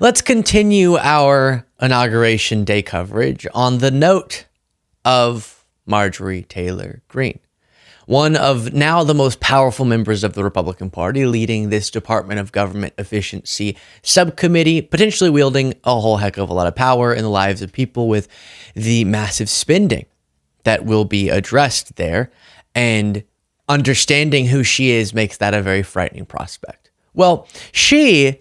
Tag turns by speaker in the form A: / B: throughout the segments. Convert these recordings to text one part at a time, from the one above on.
A: Let's continue our Inauguration Day coverage on the note of Marjorie Taylor Greene, one of now the most powerful members of the Republican Party, leading this Department of Government Efficiency subcommittee, potentially wielding a whole heck of a lot of power in the lives of people with the massive spending that will be addressed there. And understanding who she is makes that a very frightening prospect. Well, she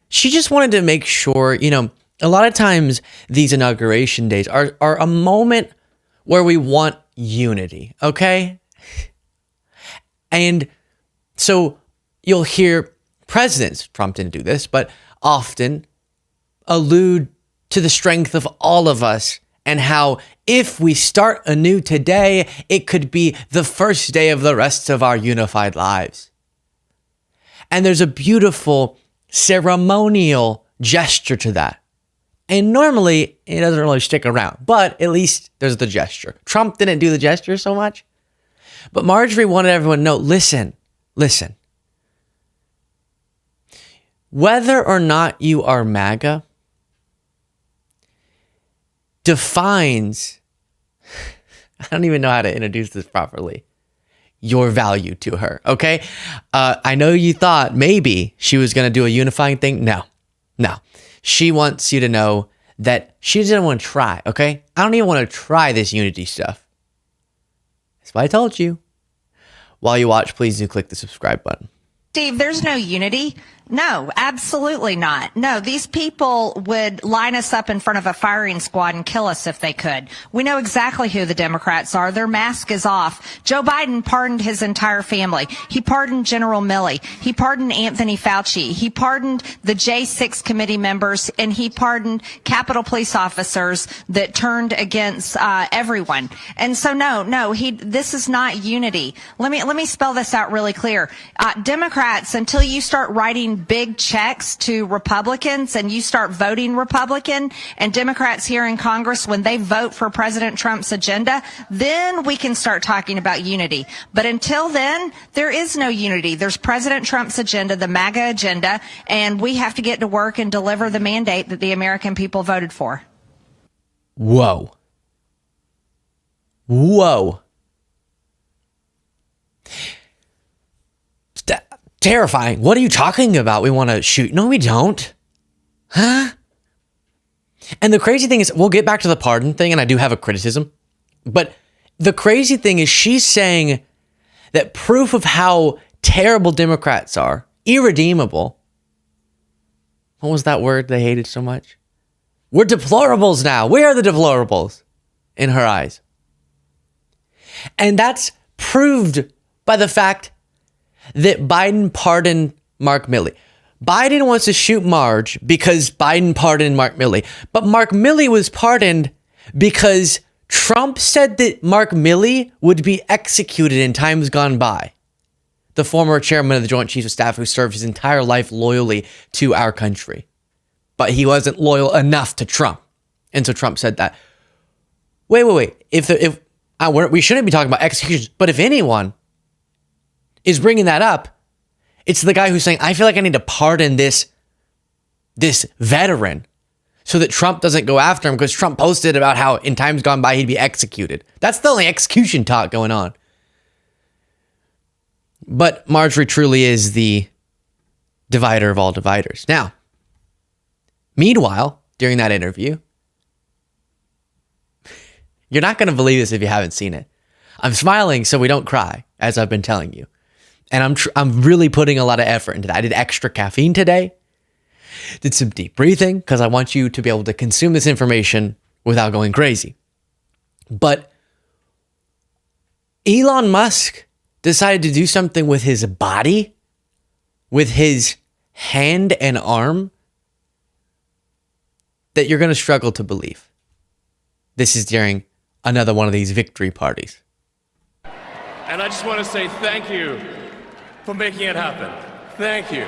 A: just wanted to make sure, a lot of times these inauguration days are a moment where we want unity, okay? And so you'll hear presidents, Trump didn't do this, but often allude to the strength of all of us and how if we start anew today, it could be the first day of the rest of our unified lives. And there's a beautiful ceremonial gesture to that. And normally it doesn't really stick around, but at least there's the gesture. Trump didn't do the gesture so much. But Marjorie wanted everyone to know, listen. Whether or not you are MAGA defines, I don't even know how to introduce this properly, your value to her, okay? I know you thought maybe she was going to do a unifying thing. No. She wants you to know that she doesn't want to try, okay? I don't even want to try this unity stuff. That's what I told you. While you watch, please do click the subscribe button.
B: Steve, there's no unity. No, absolutely not. No, these people would line us up in front of a firing squad and kill us if they could. We know exactly who the Democrats are. Their mask is off. Joe Biden pardoned his entire family. He pardoned General Milley. He pardoned Anthony Fauci. He pardoned the J6 committee members, and he pardoned Capitol police officers that turned against everyone. And so this is not unity. Let me spell this out really clear. Democrats, until you start writing big checks to Republicans and you start voting Republican, and Democrats here in Congress, when they vote for President Trump's agenda, then we can start talking about unity. But until then, there is no unity. There's President Trump's agenda, the MAGA agenda, and we have to get to work and deliver the mandate that the American people voted for.
A: Whoa. Terrifying. What are you talking about? We want to shoot. No, we don't. Huh? And the crazy thing is, we'll get back to the pardon thing, and I do have a criticism. But the crazy thing is she's saying that proof of how terrible Democrats are, irredeemable. What was that word they hated so much? We're deplorables now. We are the deplorables in her eyes. And that's proved by the fact that Biden pardoned Mark Milley. Biden wants to shoot Marge because Biden pardoned Mark Milley. But Mark Milley was pardoned because Trump said that Mark Milley would be executed in times gone by. The former chairman of the Joint Chiefs of Staff who served his entire life loyally to our country. But he wasn't loyal enough to Trump. And so Trump said that. Wait. We shouldn't be talking about executions, but if anyone is bringing that up, it's the guy who's saying, I feel like I need to pardon this veteran so that Trump doesn't go after him, because Trump posted about how in times gone by he'd be executed. That's the only execution talk going on. But Marjorie truly is the divider of all dividers. Now, meanwhile, during that interview, you're not going to believe this if you haven't seen it. I'm smiling so we don't cry, as I've been telling you. And I'm really putting a lot of effort into that. I did extra caffeine today. Did some deep breathing because I want you to be able to consume this information without going crazy. But Elon Musk decided to do something with his body, with his hand and arm, that you're going to struggle to believe. This is during another one of these victory parties.
C: And I just want to say thank you for making it happen. Thank you.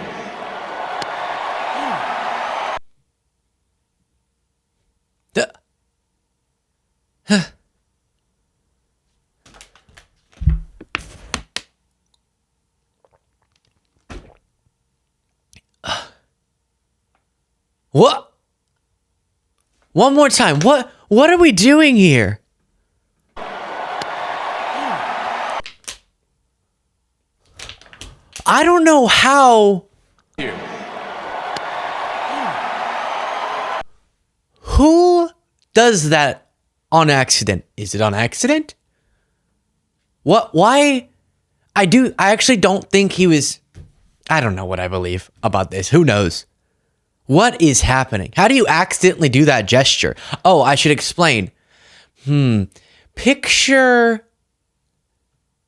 A: What? One more time. What are we doing here? I don't know how. Who does that on accident? Is it on accident? What? Why? I actually don't think he was. I don't know what I believe about this. Who knows? What is happening? How do you accidentally do that gesture? Oh, I should explain. Picture,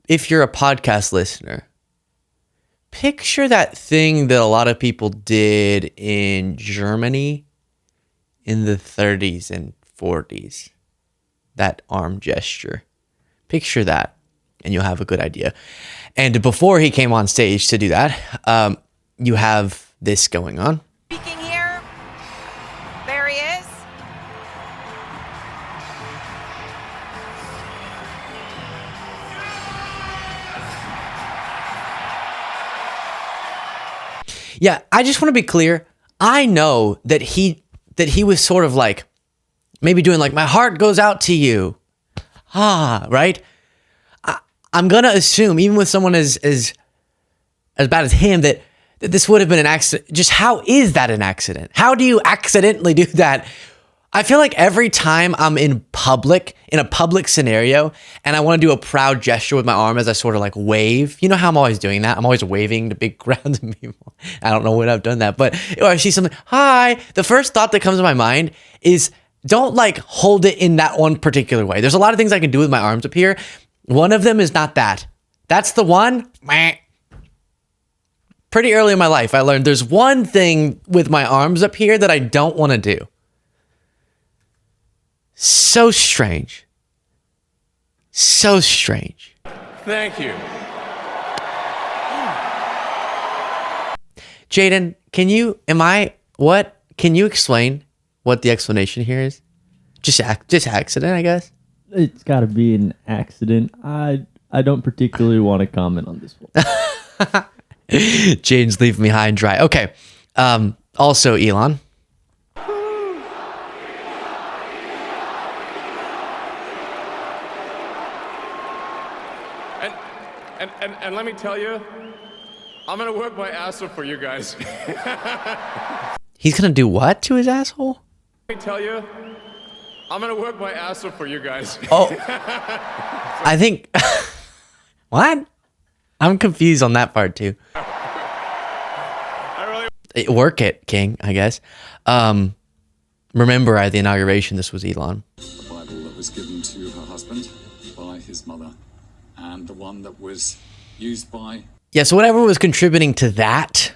A: if you're a podcast listener, picture that thing that a lot of people did in Germany in the 30s and 40s. That arm gesture. Picture that, and you'll have a good idea. And before he came on stage to do that, you have this going on.
D: Speaking here, there he is.
A: Yeah, I just want to be clear. I know that he was sort of like maybe doing like, my heart goes out to you. Right? I'm going to assume, even with someone as bad as him, that this would have been an accident. Just how is that an accident? How do you accidentally do that? I feel like every time I'm in a public scenario, and I want to do a proud gesture with my arm as I sort of like wave. You know how I'm always doing that? I'm always waving to big crowds of people. I don't know when I've done that, but or I see something, hi. The first thought that comes to my mind is don't like hold it in that one particular way. There's a lot of things I can do with my arms up here. One of them is not that. That's the one. Pretty early in my life, I learned there's one thing with my arms up here that I don't want to do. So strange. So strange.
C: Thank you.
A: Jaden, can you explain what the explanation here is? Just accident, I guess.
E: It's got to be an accident. I don't particularly want to comment on this one.
A: Jaden's leaving me high and dry. Okay. Also, Elon.
C: And let me tell you, I'm gonna work my ass off for you guys.
A: He's gonna do what to his asshole?
C: Let me tell you, I'm gonna work my ass off for you guys.
A: Oh, I think. What? I'm confused on that part too. Work it, King, I guess. Remember at the inauguration, this was Elon.
F: The Bible that was given to her husband by his mother, and the one that was used by...
A: Yeah, so whatever was contributing to that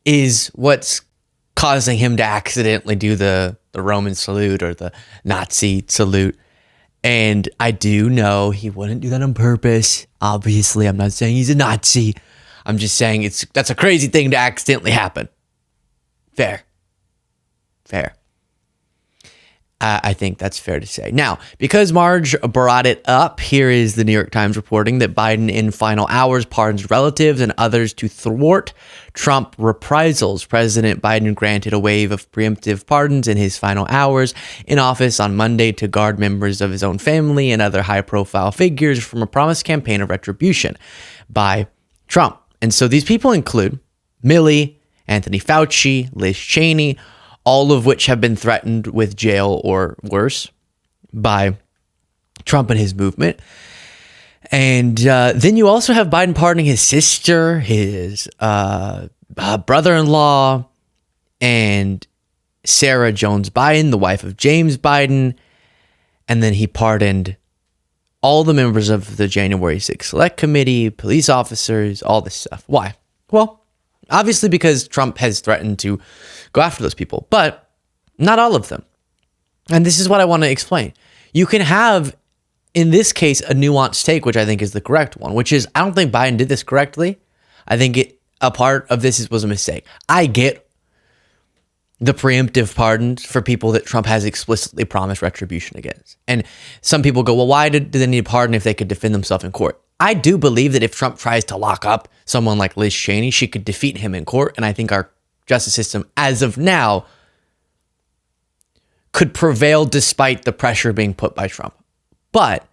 A: is what's causing him to accidentally do the Roman salute or the Nazi salute. And I do know he wouldn't do that on purpose. Obviously, I'm not saying he's a Nazi. I'm just saying that's a crazy thing to accidentally happen. Fair. I think that's fair to say. Now, because Marge brought it up, here is the New York Times reporting that Biden in final hours pardons relatives and others to thwart Trump reprisals. President Biden granted a wave of preemptive pardons in his final hours in office on Monday to guard members of his own family and other high-profile figures from a promised campaign of retribution by Trump. And so these people include Milley, Anthony Fauci, Liz Cheney, all of which have been threatened with jail or worse by Trump and his movement. And then you also have Biden pardoning his sister, his brother-in-law, and Sarah Jones Biden, the wife of James Biden. And then he pardoned all the members of the January 6th Select Committee, police officers, all this stuff. Why? Well, obviously because Trump has threatened to go after those people, but not all of them. And this is what I want to explain. You can have, in this case, a nuanced take, which I think is the correct one, which is, I don't think Biden did this correctly. I think a part of this was a mistake. I get the preemptive pardons for people that Trump has explicitly promised retribution against. And some people go, well, why do they need a pardon if they could defend themselves in court? I do believe that if Trump tries to lock up someone like Liz Cheney, she could defeat him in court. And I think our justice system as of now could prevail despite the pressure being put by Trump. But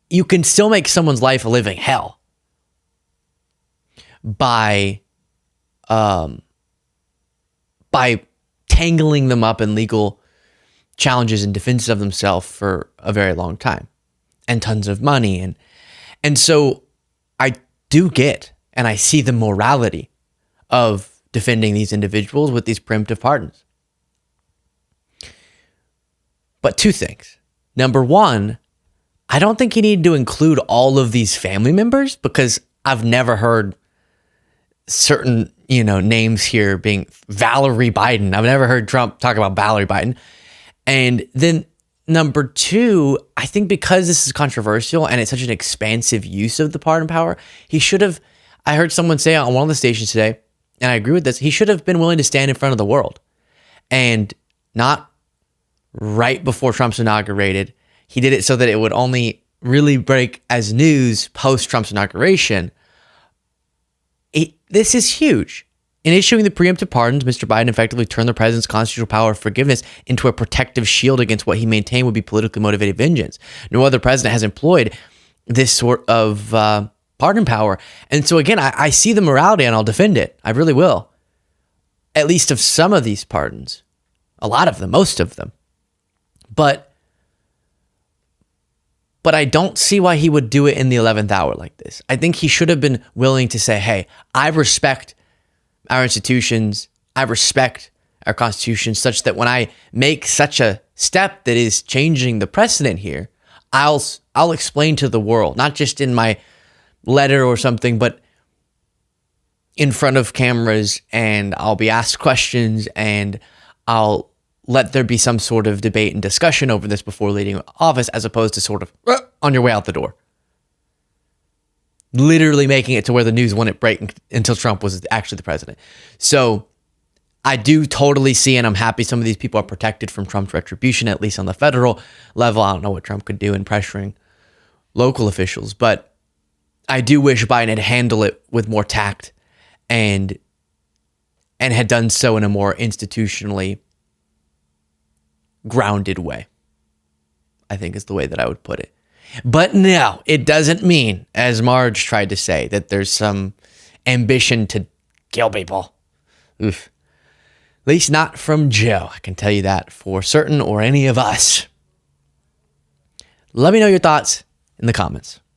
A: you can still make someone's life a living hell by tangling them up in legal challenges and defenses of themselves for a very long time and tons of money. And so I do get and I see the morality of defending these individuals with these preemptive pardons. But two things. Number one, I don't think you need to include all of these family members because I've never heard certain, names here being Valerie Biden. I've never heard Trump talk about Valerie Biden. And then number two, I think because this is controversial and it's such an expansive use of the pardon power, he should have, I heard someone say on one of the stations today, and I agree with this, he should have been willing to stand in front of the world and not right before Trump's inaugurated. He did it so that it would only really break as news post Trump's inauguration. This is huge. In issuing the preemptive pardons, Mr. Biden effectively turned the president's constitutional power of forgiveness into a protective shield against what he maintained would be politically motivated vengeance. No other president has employed this sort of pardon power. And so again, I see the morality and I'll defend it. I really will. At least of some of these pardons. A lot of them, most of them. But I don't see why he would do it in the 11th hour like this. I think he should have been willing to say, hey, I respect our institutions. I respect our Constitution such that when I make such a step that is changing the precedent here, I'll explain to the world, not just in my letter or something, but in front of cameras, and I'll be asked questions and I'll let there be some sort of debate and discussion over this before leaving office, as opposed to sort of on your way out the door. Literally making it to where the news wouldn't break until Trump was actually the president. So I do totally see, and I'm happy some of these people are protected from Trump's retribution, at least on the federal level. I don't know what Trump could do in pressuring local officials, but I do wish Biden had handled it with more tact and had done so in a more institutionally grounded way, I think is the way that I would put it. But no, it doesn't mean, as Marge tried to say, that there's some ambition to kill people. Oof. At least not from Joe. I can tell you that for certain, or any of us. Let me know your thoughts in the comments.